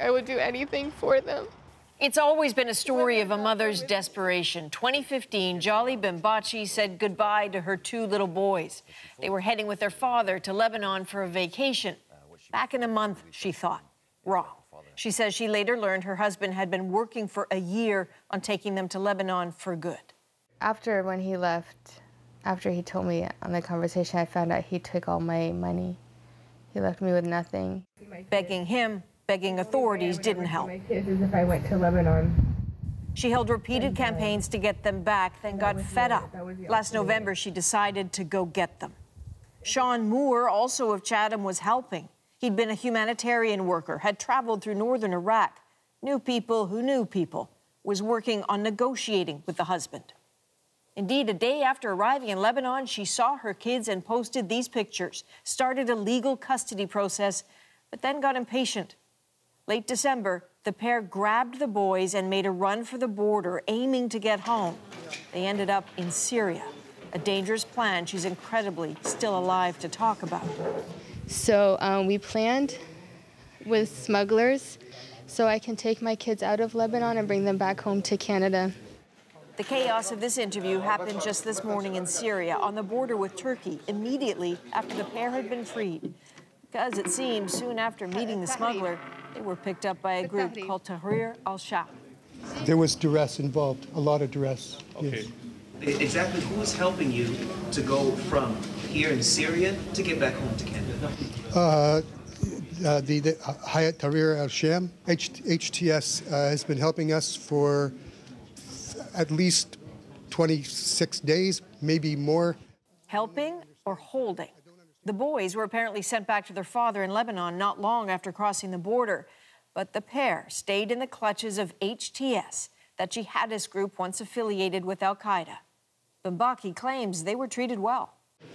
I would do anything for them. It's always been a story of a mother's desperation. 2015, Jolly Bimbachi said goodbye to her 2 little boys. They were heading with their father to Lebanon for a vacation. Back in a month, she thought. Wrong. She says she later learned her husband had been working for a year on taking them to Lebanon for good. After when he left, after he told me on the conversation, I found out he took all my money. He left me with nothing. Begging him, begging authorities didn't help. My kids as if I went to Lebanon. She held repeated campaigns to get them back, then got fed up. Last November, she decided to go get them. Sean Moore, also of Chatham, was helping. He'd been a humanitarian worker, had traveled through northern Iraq, knew people who knew people, was working on negotiating with the husband. Indeed, a day after arriving in Lebanon, she saw her kids and posted these pictures, started a legal custody process, but then got impatient. Late December, the pair grabbed the boys and made a run for the border, aiming to get home. They ended up in Syria, a dangerous plan she's incredibly still alive to talk about. So we planned with smugglers so I can take my kids out of Lebanon and bring them back home to Canada. The chaos of this interview happened just this morning in Syria, on the border with Turkey, immediately after the pair had been freed. Because it seems soon after meeting the smuggler, they were picked up by a group called al-Sham. There was duress involved, a lot of duress. Okay. Yes. Exactly who is helping you to go from here in Syria to get back home to Canada? The Hayat Tahrir al-Sham, HTS, has been helping us for at least 26 days, maybe more. Helping or holding? The boys were apparently sent back to their father in Lebanon not long after crossing the border. But the pair stayed in the clutches of HTS, that jihadist group once affiliated with al-Qaeda. Bimbachi claims they were treated well.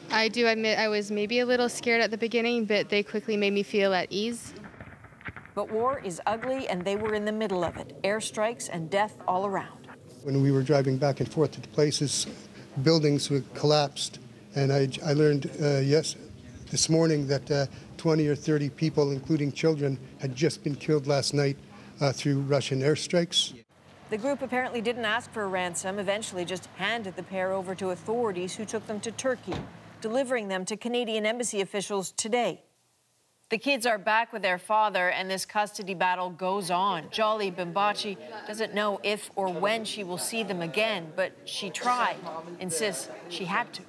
I do admit I was maybe a little scared at the beginning, but they quickly made me feel at ease. But war is ugly, and they were in the middle of it. Airstrikes and death all around. When we were driving back and forth to the places, buildings were collapsed. And I learned, this morning that 20 or 30 people, including children, had just been killed last night through Russian airstrikes. The group apparently didn't ask for a ransom, eventually just handed the pair over to authorities who took them to Turkey, delivering them to Canadian embassy officials today. The kids are back with their father, and this custody battle goes on. Jolly Bimbachi doesn't know if or when she will see them again, but she tried, insists she had to.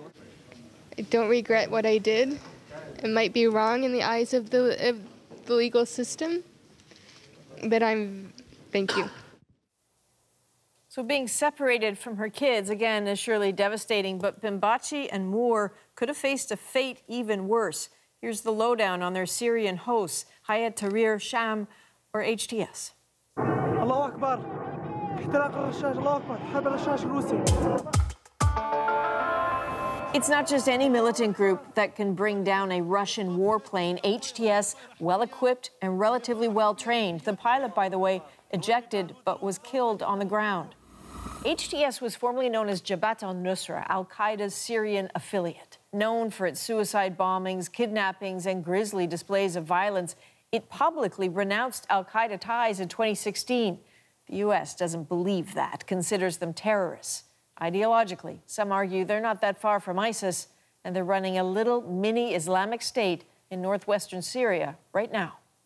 I don't regret what I did. It might be wrong in the eyes of the legal system, but thank you. So being separated from her kids, again, is surely devastating, but Bimbachi and Moore could have faced a fate even worse. Here's the lowdown on their Syrian hosts, Hayat Tahrir al-Sham, or HTS. Allahu Akbar. It's not just any militant group that can bring down a Russian warplane. HTS, well-equipped and relatively well-trained. The pilot, by the way, ejected but was killed on the ground. HTS was formerly known as Jabhat al-Nusra, al-Qaeda's Syrian affiliate. Known for its suicide bombings, kidnappings, and grisly displays of violence, it publicly renounced al-Qaeda ties in 2016. The U.S. doesn't believe that, considers them terrorists. Ideologically, some argue they're not that far from ISIS, and they're running a little mini Islamic state in northwestern Syria right now.